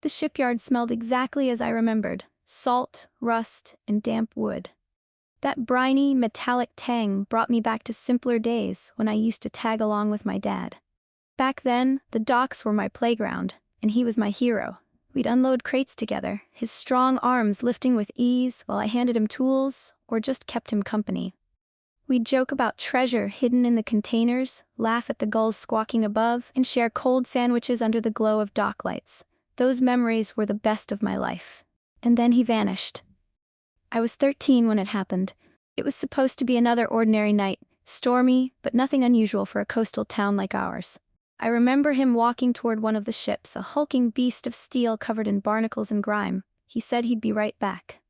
The shipyard smelled exactly as I remembered: salt, rust, and damp wood. That briny, metallic tang brought me back to simpler days when I used to tag along with my dad. Back then, the docks were my playground, and he was my hero. We'd unload crates together, his strong arms lifting with ease while I handed him tools or just kept him company. We'd joke about treasure hidden in the containers, laugh at the gulls squawking above, and share cold sandwiches under the glow of dock lights. Those memories were the best of my life. And then he vanished. I was 13 when it happened. It was supposed to be another ordinary night, stormy, but nothing unusual for a coastal town like ours. I remember him walking toward one of the ships, a hulking beast of steel covered in barnacles and grime. He said he'd be right back.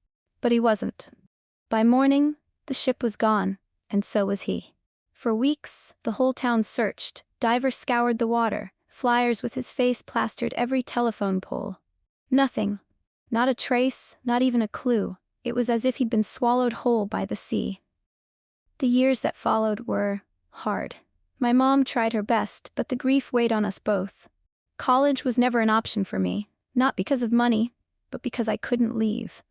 But he wasn't. By morning, the ship was gone, and so was he. For weeks, the whole town searched. Divers scoured the water, flyers with his face plastered every telephone pole. Nothing. Not a trace, not even a clue. It was as if he'd been swallowed whole by the sea. The years that followed were hard. My mom tried her best, but the grief weighed on us both. College was never an option for me, not because of money, but because I couldn't leave.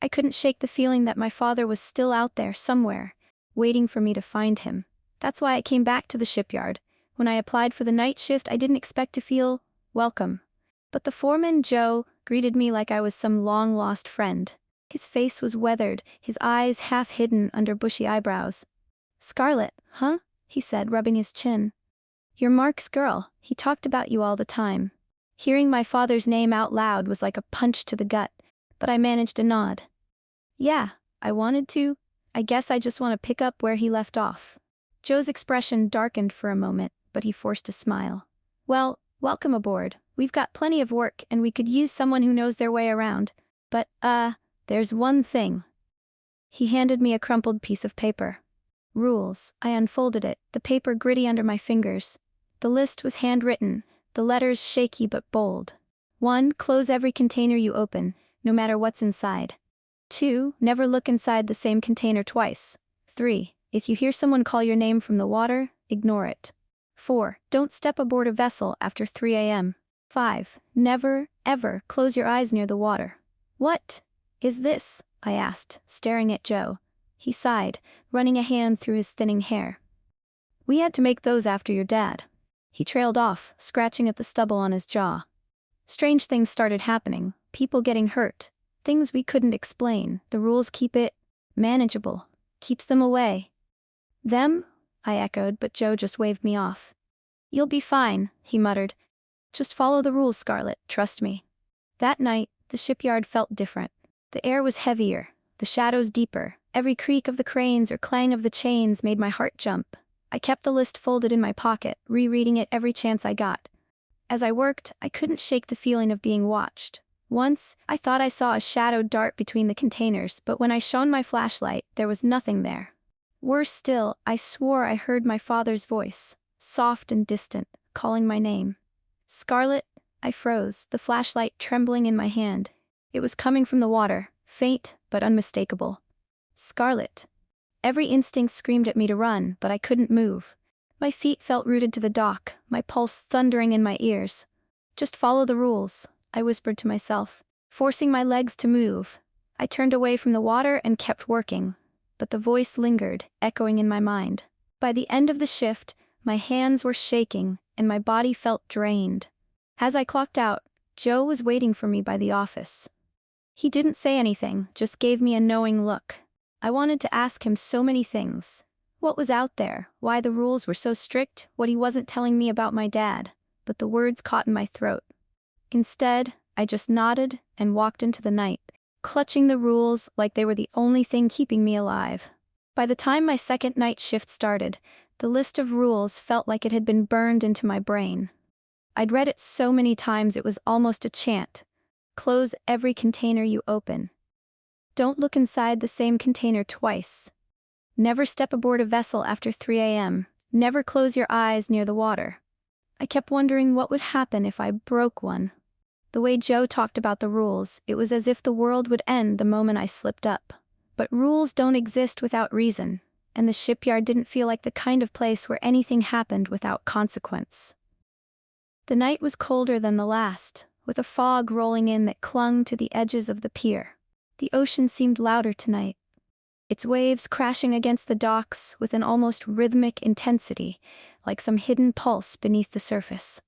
I couldn't shake the feeling that my father was still out there somewhere, waiting for me to find him. That's why I came back to the shipyard. When I applied for the night shift, I didn't expect to feel welcome. But the foreman, Joe, greeted me like I was some long-lost friend. His face was weathered, his eyes half hidden under bushy eyebrows. "Scarlett, huh?" he said, rubbing his chin. "You're Mark's girl. He talked about you all the time." Hearing my father's name out loud was like a punch to the gut, but I managed a nod. "Yeah, I wanted to. I guess I just want to pick up where he left off." Joe's expression darkened for a moment, but he forced a smile. "Well, welcome aboard. We've got plenty of work, and we could use someone who knows their way around. But, there's one thing." He handed me a crumpled piece of paper. Rules. I unfolded it, the paper gritty under my fingers. The list was handwritten, the letters shaky but bold. 1. Close every container you open, no matter what's inside. 2. Never look inside the same container twice. 3. If you hear someone call your name from the water, ignore it. 4. Don't step aboard a vessel after 3 a.m. 5. Never, ever close your eyes near the water. "What is this?" I asked, staring at Joe. He sighed, running a hand through his thinning hair. "We had to make those after your dad." He trailed off, scratching at the stubble on his jaw. Strange things started happening, people getting hurt, things we couldn't explain. The rules keep it manageable, keeps them away. "Them?" I echoed, but Joe just waved me off. "You'll be fine," he muttered. "Just follow the rules, Scarlett, trust me." That night, the shipyard felt different. The air was heavier, the shadows deeper. Every creak of the cranes or clang of the chains made my heart jump. I kept the list folded in my pocket, rereading it every chance I got. As I worked, I couldn't shake the feeling of being watched. Once, I thought I saw a shadow dart between the containers, but when I shone my flashlight, there was nothing there. Worse still, I swore I heard my father's voice, soft and distant, calling my name. "Scarlett." I froze, the flashlight trembling in my hand. It was coming from the water, faint but unmistakable. "Scarlett." Every instinct screamed at me to run, but I couldn't move. My feet felt rooted to the dock, my pulse thundering in my ears. "Just follow the rules," I whispered to myself, forcing my legs to move. I turned away from the water and kept working, but the voice lingered, echoing in my mind. By the end of the shift, my hands were shaking, and my body felt drained. As I clocked out, Joe was waiting for me by the office. He didn't say anything, just gave me a knowing look. I wanted to ask him so many things. What was out there, why the rules were so strict, what he wasn't telling me about my dad, but the words caught in my throat. Instead, I just nodded and walked into the night, clutching the rules like they were the only thing keeping me alive. By the time my second night shift started, the list of rules felt like it had been burned into my brain. I'd read it so many times it was almost a chant. Close every container you open. Don't look inside the same container twice. Never step aboard a vessel after 3 a.m. Never close your eyes near the water. I kept wondering what would happen if I broke one. The way Joe talked about the rules, it was as if the world would end the moment I slipped up. But rules don't exist without reason, and the shipyard didn't feel like the kind of place where anything happened without consequence. The night was colder than the last, with a fog rolling in that clung to the edges of the pier. The ocean seemed louder tonight, its waves crashing against the docks with an almost rhythmic intensity, like some hidden pulse beneath the surface.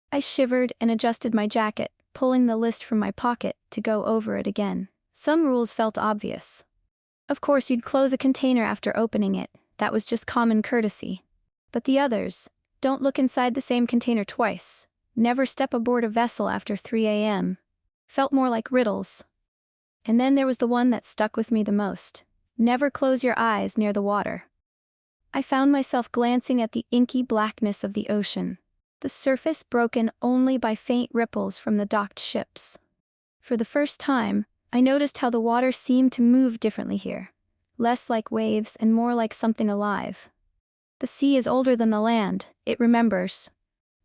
I shivered and adjusted my jacket, pulling the list from my pocket to go over it again. Some rules felt obvious. Of course, you'd close a container after opening it. That was just common courtesy. But the others, don't look inside the same container twice. Never step aboard a vessel after 3 a.m. Felt more like riddles. And then there was the one that stuck with me the most. Never close your eyes near the water. I found myself glancing at the inky blackness of the ocean, the surface broken only by faint ripples from the docked ships. For the first time, I noticed how the water seemed to move differently here, less like waves and more like something alive. The sea is older than the land, it remembers.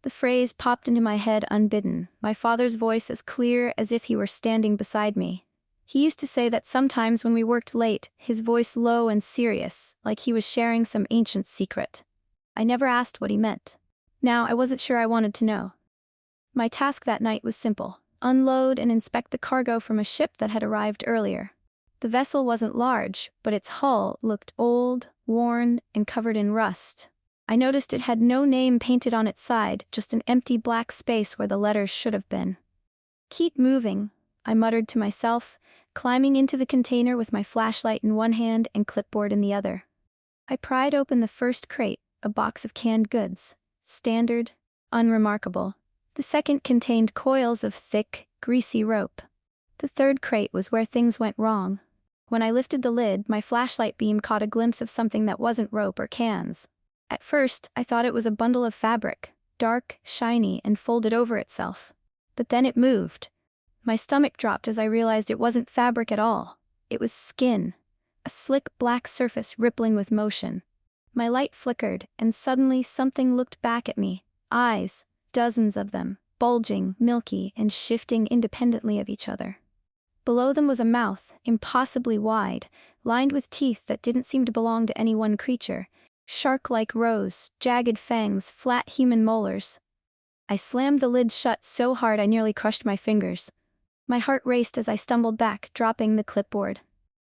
The phrase popped into my head unbidden, my father's voice as clear as if he were standing beside me. He used to say that sometimes when we worked late, his voice low and serious, like he was sharing some ancient secret. I never asked what he meant. Now I wasn't sure I wanted to know. My task that night was simple: unload and inspect the cargo from a ship that had arrived earlier. The vessel wasn't large, but its hull looked old, worn, and covered in rust. I noticed it had no name painted on its side, just an empty black space where the letters should have been. "Keep moving," I muttered to myself, climbing into the container with my flashlight in one hand and clipboard in the other. I pried open the first crate, a box of canned goods. Standard, unremarkable. The second contained coils of thick, greasy rope. The third crate was where things went wrong. When I lifted the lid, my flashlight beam caught a glimpse of something that wasn't rope or cans. At first, I thought it was a bundle of fabric, dark, shiny, and folded over itself. But then it moved. My stomach dropped as I realized it wasn't fabric at all. It was skin, a slick black surface rippling with motion. My light flickered, and suddenly something looked back at me. Eyes, dozens of them, bulging, milky, and shifting independently of each other. Below them was a mouth, impossibly wide, lined with teeth that didn't seem to belong to any one creature. Shark-like rows, jagged fangs, flat human molars. I slammed the lid shut so hard I nearly crushed my fingers. My heart raced as I stumbled back, dropping the clipboard.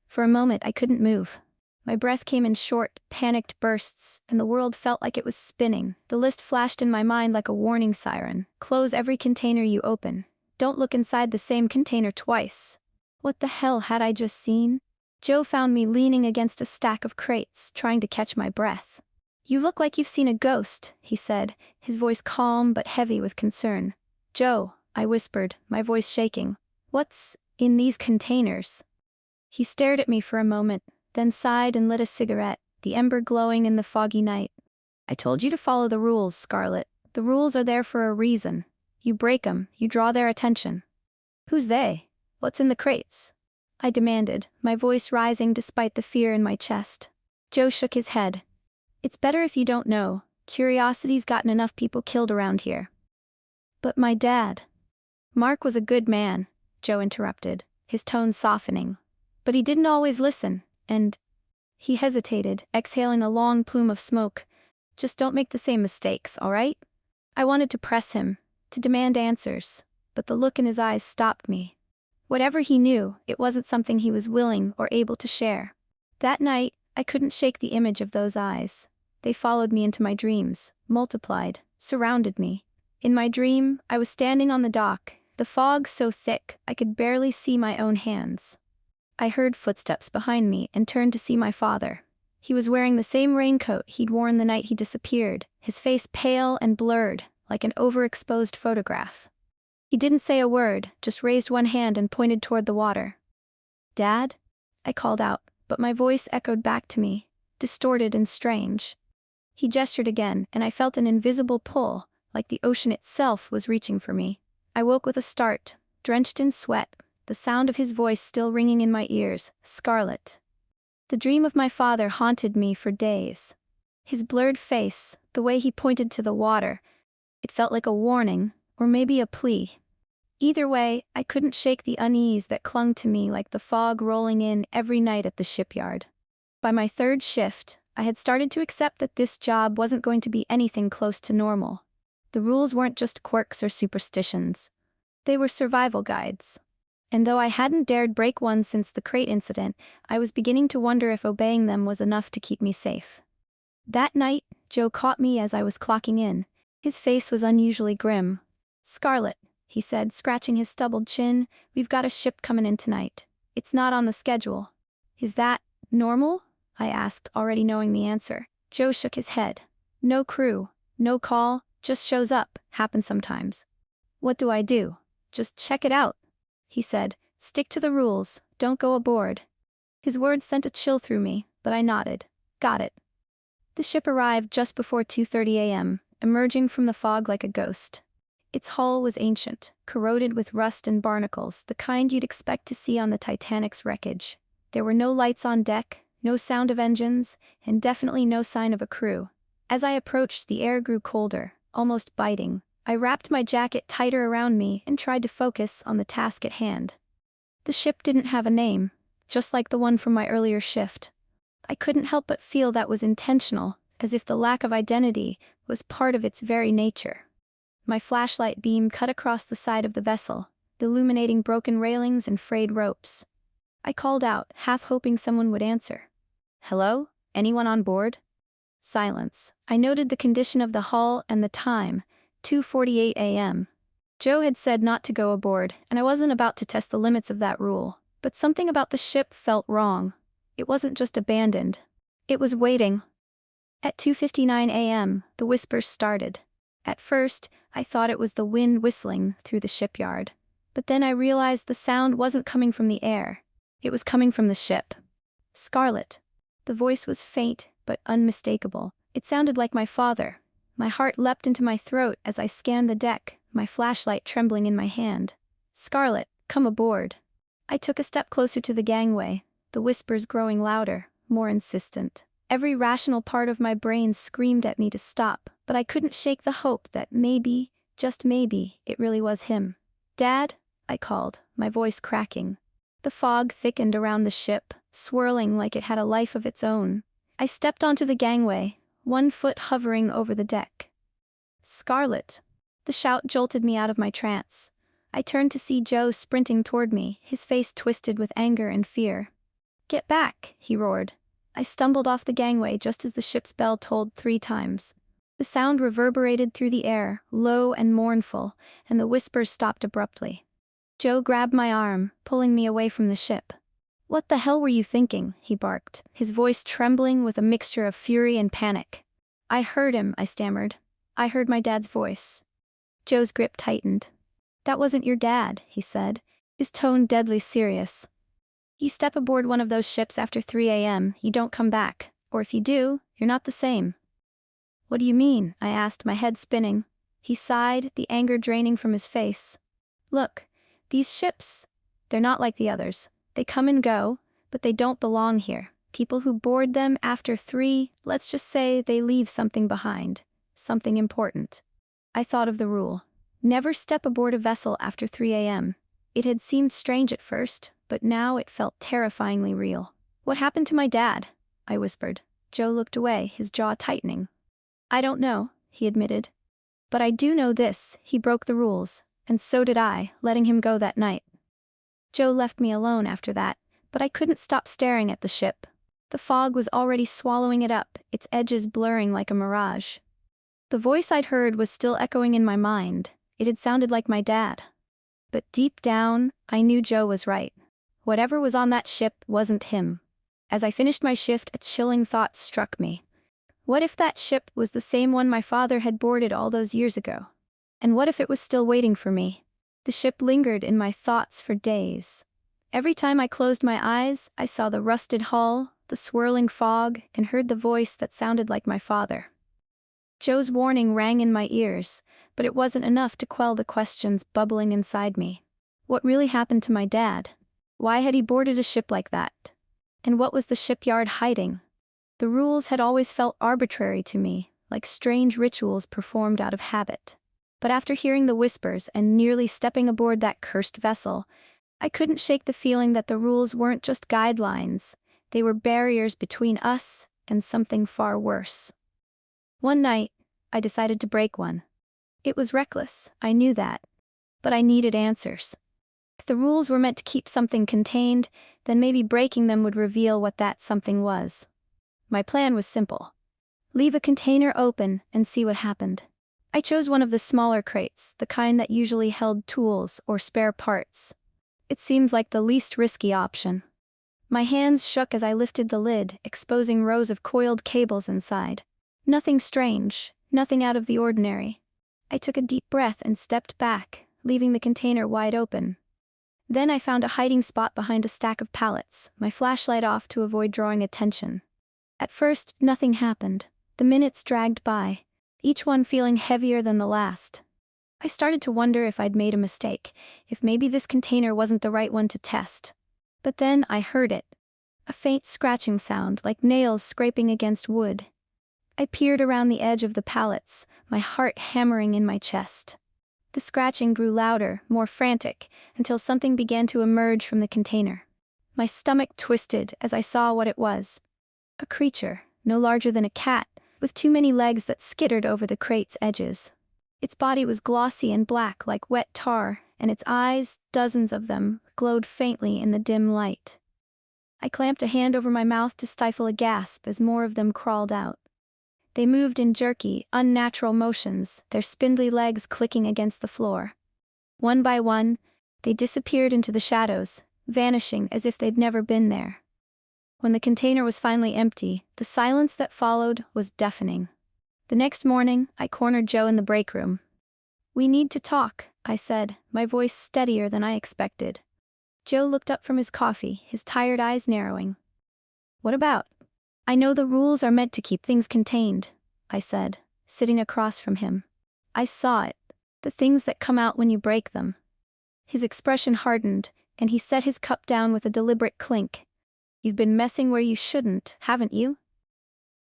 For a moment I couldn't move. My breath came in short, panicked bursts, and the world felt like it was spinning. The list flashed in my mind like a warning siren. Close every container you open. Don't look inside the same container twice. What the hell had I just seen? Joe found me leaning against a stack of crates, trying to catch my breath. "You look like you've seen a ghost," he said, his voice calm but heavy with concern. "Joe," I whispered, my voice shaking. "What's in these containers?" He stared at me for a moment, then sighed and lit a cigarette, the ember glowing in the foggy night. "I told you to follow the rules, Scarlet. The rules are there for a reason. You break 'em, you draw their attention." "Who's they? What's in the crates?" I demanded, my voice rising despite the fear in my chest. Joe shook his head. "It's better if you don't know. Curiosity's gotten enough people killed around here." "But my dad." "Mark was a good man," Joe interrupted, his tone softening. "But he didn't always listen, and..." He hesitated, exhaling a long plume of smoke. "Just don't make the same mistakes, all right?" I wanted to press him, to demand answers, but the look in his eyes stopped me. Whatever he knew, it wasn't something he was willing or able to share. That night, I couldn't shake the image of those eyes. They followed me into my dreams, multiplied, surrounded me. In my dream, I was standing on the dock, the fog so thick I could barely see my own hands. I heard footsteps behind me and turned to see my father. He was wearing the same raincoat he'd worn the night he disappeared, his face pale and blurred, like an overexposed photograph. He didn't say a word, just raised one hand and pointed toward the water. "Dad?" I called out, but my voice echoed back to me, distorted and strange. He gestured again, and I felt an invisible pull, like the ocean itself was reaching for me. I woke with a start, drenched in sweat, the sound of his voice still ringing in my ears. "Scarlet." The dream of my father haunted me for days. His blurred face, the way he pointed to the water, it felt like a warning, or maybe a plea. Either way, I couldn't shake the unease that clung to me like the fog rolling in every night at the shipyard. By my third shift, I had started to accept that this job wasn't going to be anything close to normal. The rules weren't just quirks or superstitions. They were survival guides. And though I hadn't dared break one since the crate incident, I was beginning to wonder if obeying them was enough to keep me safe. That night, Joe caught me as I was clocking in. His face was unusually grim. "Scarlet," he said, scratching his stubbled chin, "we've got a ship coming in tonight. It's not on the schedule." "Is that normal?" I asked, already knowing the answer. Joe shook his head. "No crew, no call, just shows up, happens sometimes." "What do I do?" "Just check it out," he said. "Stick to the rules, don't go aboard." His words sent a chill through me, but I nodded. "Got it." The ship arrived just before 2:30 a.m., emerging from the fog like a ghost. Its hull was ancient, corroded with rust and barnacles, the kind you'd expect to see on the Titanic's wreckage. There were no lights on deck, no sound of engines, and definitely no sign of a crew. As I approached, the air grew colder, almost biting. I wrapped my jacket tighter around me and tried to focus on the task at hand. The ship didn't have a name, just like the one from my earlier shift. I couldn't help but feel that was intentional, as if the lack of identity was part of its very nature. My flashlight beam cut across the side of the vessel, illuminating broken railings and frayed ropes. I called out, half hoping someone would answer. "Hello? Anyone on board?" Silence. I noted the condition of the hull and the time, 2:48 a.m. Joe had said not to go aboard, and I wasn't about to test the limits of that rule, but something about the ship felt wrong. It wasn't just abandoned. It was waiting. At 2:59 a.m., the whispers started. At first, I thought it was the wind whistling through the shipyard. But then I realized the sound wasn't coming from the air. It was coming from the ship. "Scarlet." The voice was faint, but unmistakable. It sounded like my father. My heart leapt into my throat as I scanned the deck, my flashlight trembling in my hand. "Scarlet, come aboard." I took a step closer to the gangway, the whispers growing louder, more insistent. Every rational part of my brain screamed at me to stop, but I couldn't shake the hope that maybe, just maybe, it really was him. "Dad?" I called, my voice cracking. The fog thickened around the ship, swirling like it had a life of its own. I stepped onto the gangway, one foot hovering over the deck. "Scarlet." The shout jolted me out of my trance. I turned to see Joe sprinting toward me, his face twisted with anger and fear. "Get back," he roared. I stumbled off the gangway just as the ship's bell tolled 3 times. The sound reverberated through the air, low and mournful, and the whispers stopped abruptly. Joe grabbed my arm, pulling me away from the ship. "What the hell were you thinking?" he barked, his voice trembling with a mixture of fury and panic. "I heard him," I stammered. "I heard my dad's voice." Joe's grip tightened. "That wasn't your dad," he said, his tone deadly serious. "You step aboard one of those ships after 3 a.m., you don't come back, or if you do, you're not the same." "What do you mean?" I asked, my head spinning. He sighed, the anger draining from his face. "Look, these ships, they're not like the others. They come and go, but they don't belong here. People who board them after 3, let's just say they leave something behind, something important." I thought of the rule. Never step aboard a vessel after 3 a.m. It had seemed strange at first, but now it felt terrifyingly real. "What happened to my dad?" I whispered. Joe looked away, his jaw tightening. "I don't know," he admitted. "But I do know this, he broke the rules, and so did I, letting him go that night." Joe left me alone after that, but I couldn't stop staring at the ship. The fog was already swallowing it up, its edges blurring like a mirage. The voice I'd heard was still echoing in my mind. It had sounded like my dad. But deep down, I knew Joe was right. Whatever was on that ship wasn't him. As I finished my shift, a chilling thought struck me. What if that ship was the same one my father had boarded all those years ago? And what if it was still waiting for me? The ship lingered in my thoughts for days. Every time I closed my eyes, I saw the rusted hull, the swirling fog, and heard the voice that sounded like my father. Joe's warning rang in my ears, but it wasn't enough to quell the questions bubbling inside me. What really happened to my dad? Why had he boarded a ship like that? And what was the shipyard hiding? The rules had always felt arbitrary to me, like strange rituals performed out of habit. But after hearing the whispers and nearly stepping aboard that cursed vessel, I couldn't shake the feeling that the rules weren't just guidelines, they were barriers between us and something far worse. One night, I decided to break one. It was reckless, I knew that. But I needed answers. If the rules were meant to keep something contained, then maybe breaking them would reveal what that something was. My plan was simple. Leave a container open and see what happened. I chose one of the smaller crates, the kind that usually held tools or spare parts. It seemed like the least risky option. My hands shook as I lifted the lid, exposing rows of coiled cables inside. Nothing strange, nothing out of the ordinary. I took a deep breath and stepped back, leaving the container wide open. Then I found a hiding spot behind a stack of pallets, my flashlight off to avoid drawing attention. At first, nothing happened. The minutes dragged by, each one feeling heavier than the last. I started to wonder if I'd made a mistake, if maybe this container wasn't the right one to test. But then I heard it. A faint scratching sound, like nails scraping against wood. I peered around the edge of the pallets, my heart hammering in my chest. The scratching grew louder, more frantic, until something began to emerge from the container. My stomach twisted as I saw what it was. A creature, no larger than a cat, with too many legs that skittered over the crate's edges. Its body was glossy and black like wet tar, and its eyes, dozens of them, glowed faintly in the dim light. I clamped a hand over my mouth to stifle a gasp as more of them crawled out. They moved in jerky, unnatural motions, their spindly legs clicking against the floor. One by one, they disappeared into the shadows, vanishing as if they'd never been there. When the container was finally empty, the silence that followed was deafening. The next morning, I cornered Joe in the break room. "We need to talk," I said, my voice steadier than I expected. Joe looked up from his coffee, his tired eyes narrowing. "What about?" "I know the rules are meant to keep things contained," I said, sitting across from him. "I saw it. The things that come out when you break them." His expression hardened, and he set his cup down with a deliberate clink. "You've been messing where you shouldn't, haven't you?"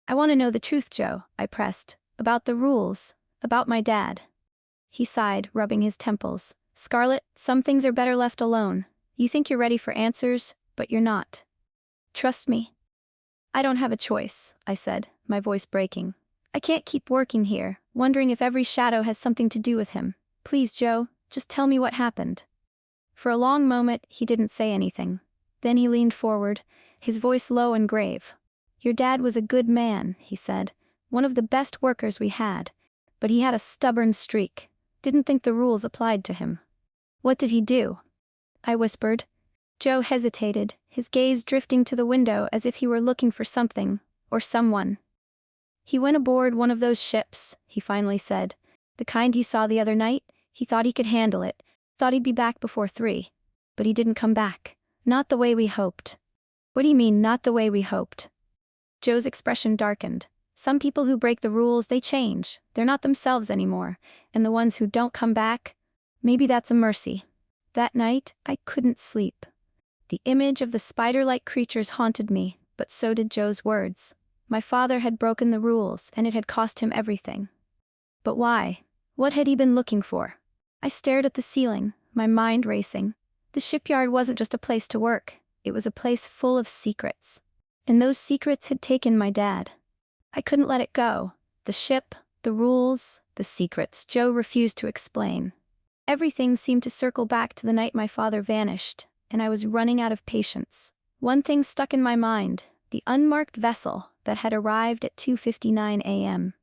"I want to know the truth, Joe," I pressed. "About the rules, about my dad." He sighed, rubbing his temples. "Scarlett, some things are better left alone. You think you're ready for answers, but you're not. Trust me." "I don't have a choice," I said, my voice breaking. "I can't keep working here, wondering if every shadow has something to do with him. Please, Joe, just tell me what happened." For a long moment, he didn't say anything. Then he leaned forward, his voice low and grave. "Your dad was a good man," he said, "one of the best workers we had. But he had a stubborn streak. Didn't think the rules applied to him." "What did he do?" I whispered. Joe hesitated, his gaze drifting to the window as if he were looking for something, or someone. "He went aboard one of those ships," he finally said. "The kind you saw the other night. He thought he could handle it, thought he'd be back before 3. But he didn't come back. Not the way we hoped." "What do you mean, not the way we hoped?" Joe's expression darkened. "Some people who break the rules, they change. They're not themselves anymore. And the ones who don't come back, maybe that's a mercy." That night, I couldn't sleep. The image of the spider-like creatures haunted me, but so did Joe's words. My father had broken the rules, and it had cost him everything. But why? What had he been looking for? I stared at the ceiling, my mind racing. The shipyard wasn't just a place to work. It was a place full of secrets. And those secrets had taken my dad. I couldn't let it go. The ship, the rules, the secrets Joe refused to explain. Everything seemed to circle back to the night my father vanished, and I was running out of patience. One thing stuck in my mind, the unmarked vessel that had arrived at 2:59 a.m.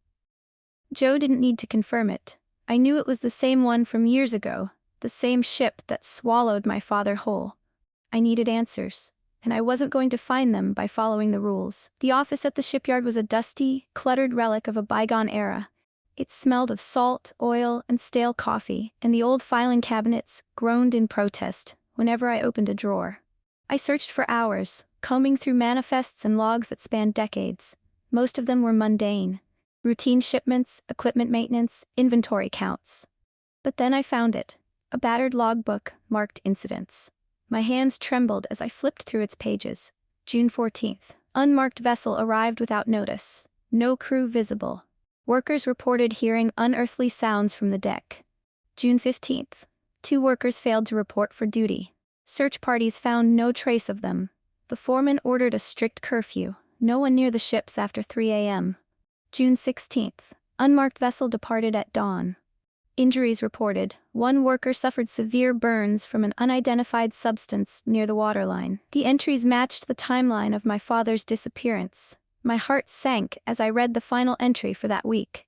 Joe didn't need to confirm it. I knew it was the same one from years ago, the same ship that swallowed my father whole. I needed answers, and I wasn't going to find them by following the rules. The office at the shipyard was a dusty, cluttered relic of a bygone era. It smelled of salt, oil, and stale coffee, and the old filing cabinets groaned in protest whenever I opened a drawer. I searched for hours, combing through manifests and logs that spanned decades. Most of them were mundane. Routine shipments, equipment maintenance, inventory counts. But then I found it. A battered logbook marked incidents. My hands trembled as I flipped through its pages. June 14th. Unmarked vessel arrived without notice. No crew visible. Workers reported hearing unearthly sounds from the deck. June 15th. 2 workers failed to report for duty. Search parties found no trace of them. The foreman ordered a strict curfew. No one near the ships after 3 a.m. June 16th. Unmarked vessel departed at dawn. Injuries reported. One worker suffered severe burns from an unidentified substance near the waterline. The entries matched the timeline of my father's disappearance. My heart sank as I read the final entry for that week.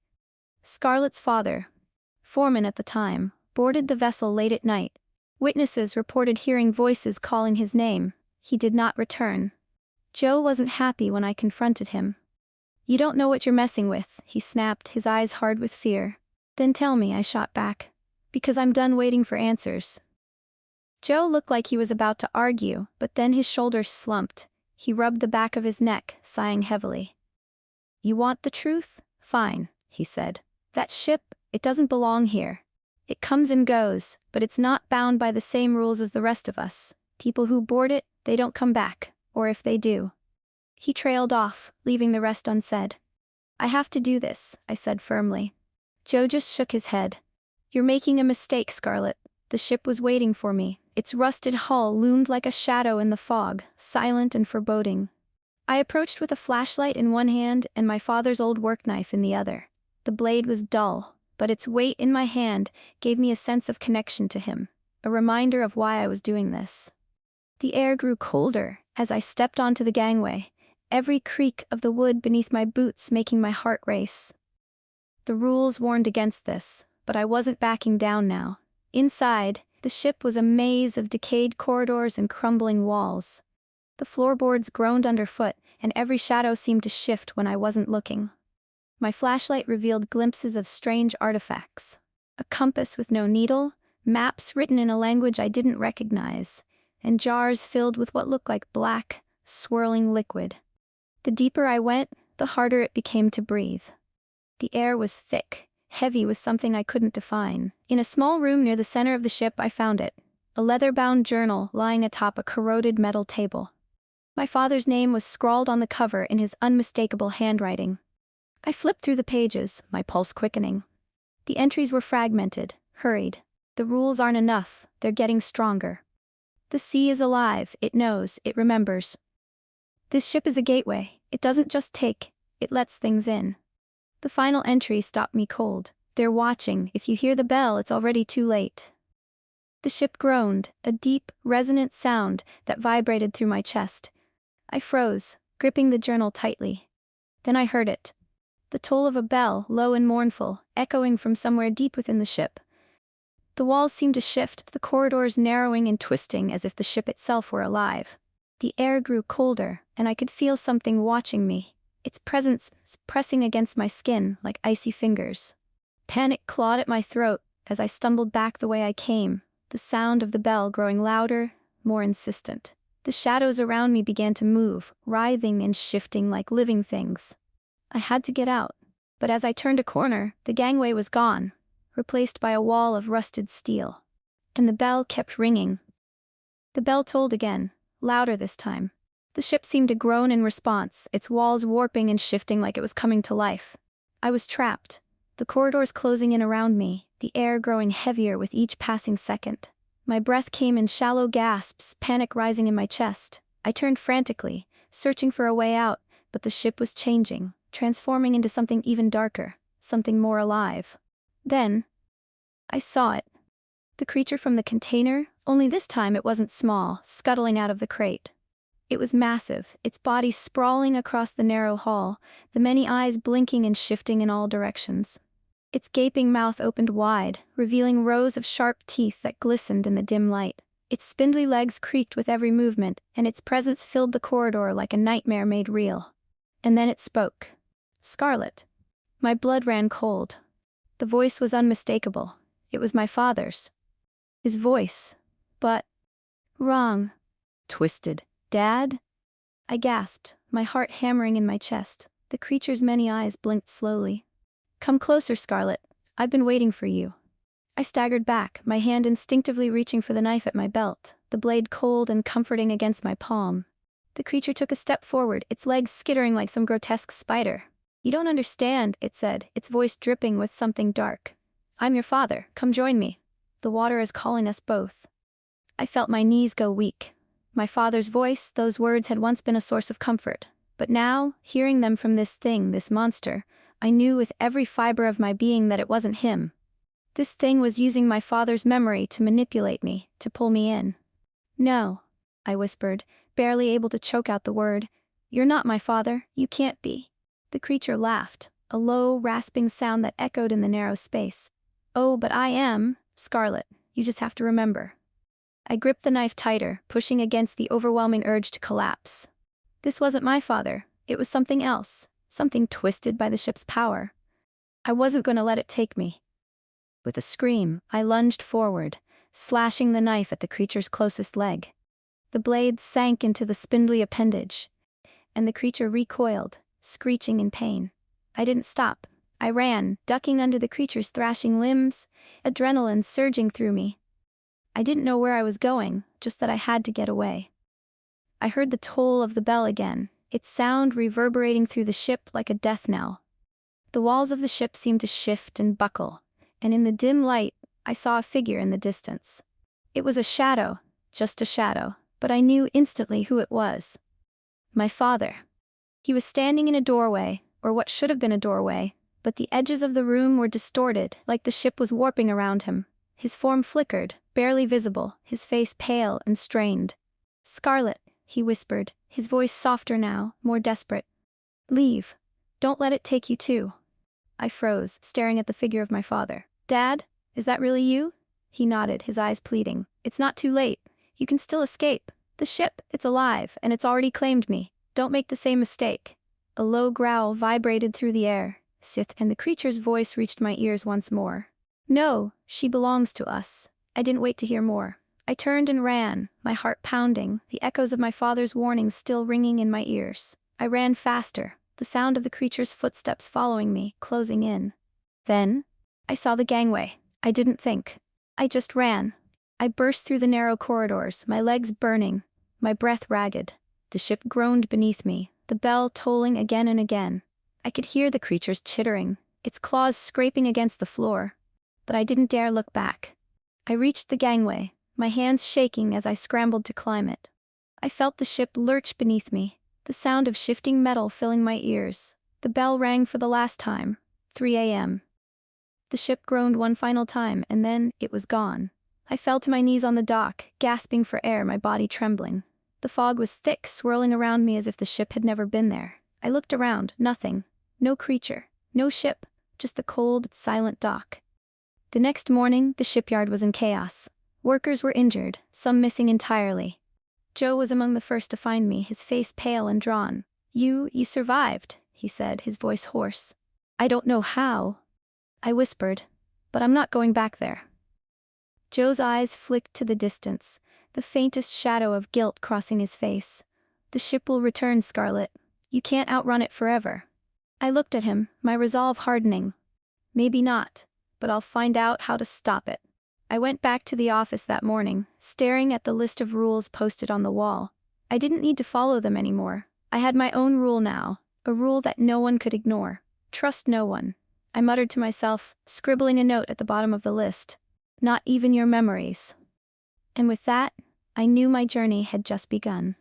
Scarlett's father, foreman at the time, boarded the vessel late at night. Witnesses reported hearing voices calling his name. He did not return. Joe wasn't happy when I confronted him. "You don't know what you're messing with," he snapped, his eyes hard with fear. "Then tell me," I shot back. "Because I'm done waiting for answers." Joe looked like he was about to argue, but then his shoulders slumped. He rubbed the back of his neck, sighing heavily. "You want the truth? Fine," he said. "That ship, it doesn't belong here. It comes and goes, but it's not bound by the same rules as the rest of us. People who board it, they don't come back, or if they do." He trailed off, leaving the rest unsaid. "I have to do this," I said firmly. Joe just shook his head. "You're making a mistake, Scarlett. The ship was waiting for me. Its rusted hull loomed like a shadow in the fog, silent and foreboding." I approached with a flashlight in one hand and my father's old work knife in the other. The blade was dull, but its weight in my hand gave me a sense of connection to him, a reminder of why I was doing this. The air grew colder as I stepped onto the gangway, every creak of the wood beneath my boots making my heart race. The rules warned against this, but I wasn't backing down now. Inside, the ship was a maze of decayed corridors and crumbling walls. The floorboards groaned underfoot, and every shadow seemed to shift when I wasn't looking. My flashlight revealed glimpses of strange artifacts. A compass with no needle, maps written in a language I didn't recognize, and jars filled with what looked like black, swirling liquid. The deeper I went, the harder it became to breathe. The air was thick, heavy with something I couldn't define. In a small room near the center of the ship I found it, a leather-bound journal lying atop a corroded metal table. My father's name was scrawled on the cover in his unmistakable handwriting. I flipped through the pages, my pulse quickening. The entries were fragmented, hurried. "The rules aren't enough, they're getting stronger. The sea is alive, it knows, it remembers. This ship is a gateway, it doesn't just take, it lets things in." The final entry stopped me cold. "They're watching, if you hear the bell it's already too late." The ship groaned, a deep, resonant sound that vibrated through my chest. I froze, gripping the journal tightly. Then I heard it. The toll of a bell, low and mournful, echoing from somewhere deep within the ship. The walls seemed to shift, the corridors narrowing and twisting as if the ship itself were alive. The air grew colder, and I could feel something watching me, its presence pressing against my skin like icy fingers. Panic clawed at my throat as I stumbled back the way I came, the sound of the bell growing louder, more insistent. The shadows around me began to move, writhing and shifting like living things. I had to get out, but as I turned a corner, the gangway was gone, replaced by a wall of rusted steel. And the bell kept ringing. The bell tolled again, louder this time. The ship seemed to groan in response, its walls warping and shifting like it was coming to life. I was trapped, the corridors closing in around me, the air growing heavier with each passing second. My breath came in shallow gasps, panic rising in my chest. I turned frantically, searching for a way out, but the ship was changing, transforming into something even darker, something more alive. Then, I saw it. The creature from the container, only this time it wasn't small, scuttling out of the crate. It was massive, its body sprawling across the narrow hall, the many eyes blinking and shifting in all directions. Its gaping mouth opened wide, revealing rows of sharp teeth that glistened in the dim light. Its spindly legs creaked with every movement, and its presence filled the corridor like a nightmare made real. And then it spoke. "Scarlett." My blood ran cold. The voice was unmistakable. It was my father's. His voice. But wrong. Twisted. "Dad?" I gasped, my heart hammering in my chest. The creature's many eyes blinked slowly. "Come closer, Scarlett. I've been waiting for you." I staggered back, my hand instinctively reaching for the knife at my belt, the blade cold and comforting against my palm. The creature took a step forward, its legs skittering like some grotesque spider. "You don't understand," it said, its voice dripping with something dark. "I'm your father, come join me. The water is calling us both." I felt my knees go weak. My father's voice, those words had once been a source of comfort. But now, hearing them from this thing, this monster, I knew with every fiber of my being that it wasn't him. This thing was using my father's memory to manipulate me, to pull me in. No, I whispered, barely able to choke out the word. You're not my father, you can't be. The creature laughed, a low, rasping sound that echoed in the narrow space. Oh, but I am, Scarlet, you just have to remember. I gripped the knife tighter, pushing against the overwhelming urge to collapse. This wasn't my father, it was something else, something twisted by the ship's power. I wasn't going to let it take me. With a scream, I lunged forward, slashing the knife at the creature's closest leg. The blade sank into the spindly appendage, and the creature recoiled, screeching in pain. I didn't stop. I ran, ducking under the creature's thrashing limbs, adrenaline surging through me. I didn't know where I was going, just that I had to get away. I heard the toll of the bell again, its sound reverberating through the ship like a death knell. The walls of the ship seemed to shift and buckle, and in the dim light, I saw a figure in the distance. It was a shadow, just a shadow, but I knew instantly who it was. My father. He was standing in a doorway, or what should have been a doorway, but the edges of the room were distorted, like the ship was warping around him. His form flickered, barely visible, his face pale and strained. Scarlet, he whispered, his voice softer now, more desperate. Leave. Don't let it take you too. I froze, staring at the figure of my father. Dad, is that really you? He nodded, his eyes pleading. It's not too late. You can still escape. The ship, it's alive, and it's already claimed me. Don't make the same mistake. A low growl vibrated through the air, and the creature's voice reached my ears once more. No, she belongs to us. I didn't wait to hear more. I turned and ran, my heart pounding, the echoes of my father's warnings still ringing in my ears. I ran faster, the sound of the creature's footsteps following me, closing in. Then, I saw the gangway. I didn't think. I just ran. I burst through the narrow corridors, my legs burning, my breath ragged. The ship groaned beneath me, the bell tolling again and again. I could hear the creature's chittering, its claws scraping against the floor. But I didn't dare look back. I reached the gangway, my hands shaking as I scrambled to climb it. I felt the ship lurch beneath me, the sound of shifting metal filling my ears. The bell rang for the last time, 3 a.m. The ship groaned one final time, and then it was gone. I fell to my knees on the dock, gasping for air, my body trembling. The fog was thick, swirling around me as if the ship had never been there. I looked around, nothing. No creature, no ship, just the cold, silent dock. The next morning, the shipyard was in chaos. Workers were injured, some missing entirely. Joe was among the first to find me, his face pale and drawn. You survived, he said, his voice hoarse. I don't know how, I whispered, but I'm not going back there. Joe's eyes flicked to the distance, the faintest shadow of guilt crossing his face. The ship will return, Scarlet. You can't outrun it forever. I looked at him, my resolve hardening. Maybe not, but I'll find out how to stop it. I went back to the office that morning, staring at the list of rules posted on the wall. I didn't need to follow them anymore. I had my own rule now, a rule that no one could ignore. Trust no one. I muttered to myself, scribbling a note at the bottom of the list. Not even your memories. And with that, I knew my journey had just begun.